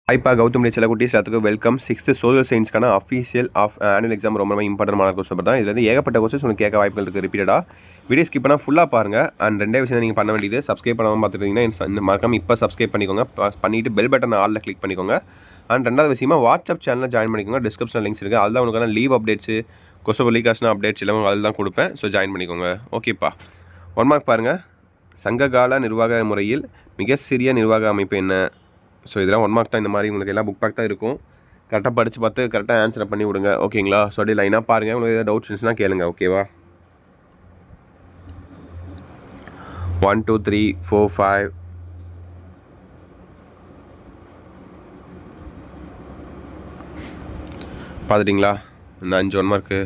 ஹாய்ப்பா கௌதம் செல்லக்குட்டீஸ் எல்லாத்துக்கும் welcome. 6th social சயின்ஸ்க்கான அஃபீஷியல் ஆனுவல் எக்ஸாம் ரொம்ப இம்பார்ட்டன்டான கொஸ்டின் தான். இதில் ஏகப்பட்ட கொஸ்டின்ஸ் உங்களுக்கு கேட்க வாய்ப்புகள் இருக்குது. ரிப்பீட்டடாக வீடியோ ஸ்கிப் பண்ணால் ஃபுல்லாக பாருங்கள். அண்ட் ரெண்டே விஷயம் நீங்கள் பண்ண வேண்டியது சப்ஸ்கிரைப் பண்ணாமல் பார்த்துட்டீங்கன்னா மறக்காம இப்போ சப்ஸ்கிரைப் பண்ணிக்கோங்க. பண்ணிவிட்டு பெல் பட்டன் ஆலில் கிளிக் பண்ணிக்கோங்க. அண்ட் ரெண்டாவது விஷயமா வாட்ஸ்அப் சேனலில் ஜாயின் பண்ணிக்கோங்க. டிஸ்கிரிப்ஷன் லிங்க்ஸ் இருக்குது. அதில் உங்களுக்கான லீவ் அப்டேட்ஸு கொஸ்டின் லீகாஸ்னா அப்டேட்ஸ் எல்லாமே அதில் தான் கொடுப்பேன். ஸோ ஜாயின் பண்ணிக்கோங்க. ஓகேப்பா. 1 மார்க் பாருங்கள். சங்ககால நிர்வாக முறையில் மிக சிறிய நிர்வாக அமைப்பு என்ன? ஸோ இதெல்லாம் 1 மார்க் தான். இந்த மாதிரி உங்களுக்கு எல்லாம் புக் பேக் தான் இருக்கும். கரெக்டாக படித்து பார்த்து கரெக்டாக ஆன்சரை பண்ணி விடுங்க. ஓகேங்களா? ஸோ அப்படியே லைனாக பாருங்கள். உங்களுக்கு ஏதாவது டவுட்ஸ் இருந்துச்சுன்னா கேளுங்க. ஓகேவா? 1 2 3 4 5 பார்த்துட்டிங்களா? இந்த 5 1 மார்க்கு.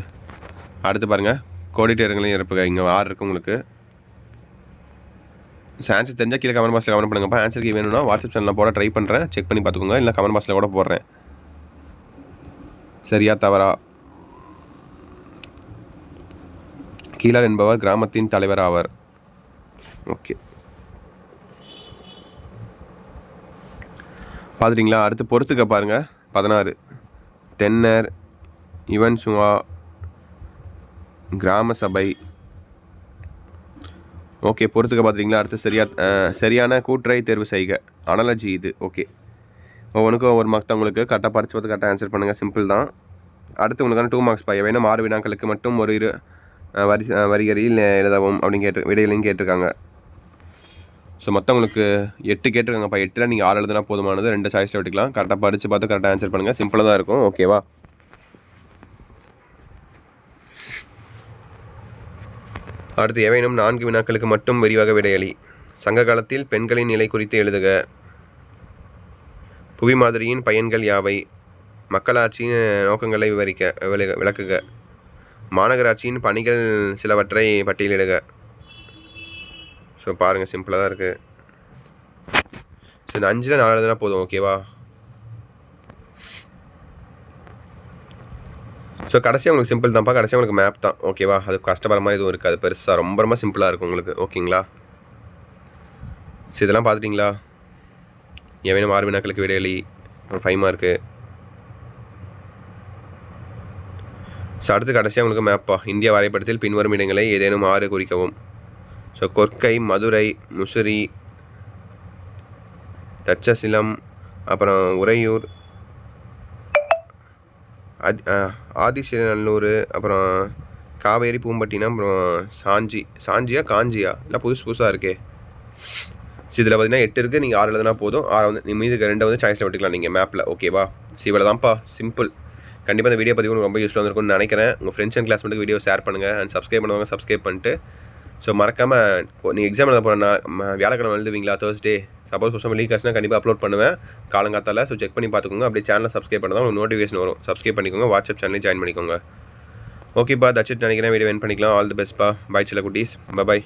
அடுத்து பாருங்கள், கோடிட்டேருங்களையும் இருப்புங்க. இங்கே 6 இருக்குது உங்களுக்கு. ஆன்சர் தெரிஞ்சால் கீழே கமெண்ட் பாக்ஸில் கமெண்ட் பண்ணுங்கப்பா. ஆன்சருக்கு வேணும்னா வாட்ஸ்அப் சேனலில் போட ட்ரை பண்ணுறேன். செக் பண்ணி பார்த்துக்கோங்க. இல்லை கமெண்ட் பாக்ஸில் கூட போடுறேன். சரியா தவறா? கீழர் என்பவர் கிராமத்தின் தலைவர் ஆவர். ஓகே, பார்த்துட்டிங்களா? அடுத்து பொறுத்துக்க பாருங்கள். 16 தென்னர் இவன் சுவா கிராம சபை. ஓகே, பொறுத்துக்க பார்த்துட்டிங்களா? அடுத்து சரியான கூற்றை தேர்வு செய்க. அனாலஜி இது. ஓகே, ஒவ்வொன்றுக்கும் 1 மார்க் தான் உங்களுக்கு. கரெக்டாக படித்து பார்த்து கரெக்டாக ஆன்சர் பண்ணுங்கள். சிம்பிள் தான். அடுத்து உங்களுக்கான 2 மார்க்ஸ் பைய வேணும். 6 வினாக்களுக்கு மட்டும் ஒரு வரிகரியில் எழுதவும் அப்படின்னு விடையிலையும் கேட்டிருக்காங்க. ஸோ மொத்தம் உங்களுக்கு 8 கேட்டிருக்காங்கப்பா. 8ல் நீங்கள் 6 எழுதுனா போதுமானது. 2 சாய்ஸில் விட்டுக்கலாம். கரெக்டாக படித்து பார்த்து கரெக்டாக ஆன்சர் பண்ணுங்கள். சிம்பிளாக தான் இருக்கும். ஓகேவா? அடுத்து எவைனும் 4 வினாக்களுக்கு மட்டும் விரிவாக விடையளி. சங்க காலத்தில் பெண்களின் நிலை குறித்து எழுதுக. புவி மாதிரியின் பயன்கள் யாவை? மக்களாட்சியின் நோக்கங்களை விளக்குக. மாநகராட்சியின் பணிகள் சிலவற்றை பட்டியலிடுக. ஸோ பாருங்கள், சிம்பிளாக தான் இருக்குது. ஸோ இந்த 5ல் 4 எழுதுனா போதும். ஓகேவா? ஸோ கடைசியாக உங்களுக்கு சிம்பிள் தான்ப்பா. கடைசியாக உங்களுக்கு மேப் தான். ஓகேவா? அது கஷ்டப்படுற மாதிரி எதுவும் இருக்காது. பெருசாக ரொம்ப சிம்பிளாக இருக்கும் உங்களுக்கு. ஓகேங்களா? ஸோ இதெல்லாம் பார்த்துட்டிங்களா? எவையும் 6 வினாக்களுக்கு விடையளி. 5 மார்க்கு. ஸோ அடுத்து கடைசியாக உங்களுக்கு மேப்பா. இந்திய வரைபடத்தில் பின்வரும் இடங்களை ஏதேனும் 6 குறிக்கவும். ஸோ கொற்கை, மதுரை, முசிறி, தட்சசிலம், அப்புறம் உறையூர், ஆதிசிலநல்லூர், அப்புறம் காவேரி, பூம்பட்டினம், அப்புறம் காஞ்சியா இல்லை புதுசாக இருக்கே. ஸோ இதில் பார்த்தீங்கன்னா 8 இருக்குது. நீங்கள் 6 எழுதுனா போதும். 6 வந்து மீது 2 வந்து சாய்ஸில் விட்டுக்கலாம் நீங்கள் மேப்பில். ஓகேவா? ஸோ இவ்வளோ தான்ப்பா. சிம்பிள். கண்டிப்பாக இந்த வீடியோ பதிவு உங்களுக்கு ரொம்ப யூஸ்ஃபுல்லாக இருக்கும்னு நினைக்கிறேன். உங்கள் ஃப்ரெண்ட்ஸ் அண்ட் கிளாஸ்மேட்டுக்கு வீடியோ ஷேர் பண்ணுங்கள். அண்ட் சப்ஸ்கிரைப் பண்ணுவாங்க. சப்ஸ்கிரைப் பண்ணிட்டு ஸோ மறக்காமல் நீங்கள் எக்ஸாம் எழுத போகிற வியாழக்கிழமை எழுதுவீங்களா? தேர்ஸ்டே சப்போஸ் கொஸ்டின் லீக் ஆச்சுன்னா கண்டிப்பாக அப்லோட் பண்ணுவேன் காலங்காத்தால. ஸோ செக் பண்ணி பார்த்துக்கோங்க. அப்படியே சேனலில் சப்ஸ்கிரைப் பண்ணால் உங்களுக்கு நோட்டிஃபிகேஷன் வரும். சப்ஸ்கிரைப் பண்ணிக்கோங்க. வாட்ஸ்அப் சேனலையும் ஜாயின் பண்ணிக்கோங்க. ஓகேப்பா, தட்ஸ் இட் நினைக்கிறேன். வீடியோ என் பண்ணிக்கலாம். ஆல் தி பெஸ்ட்ப்பா. பை செல்லக்குட்டீஸ். பை.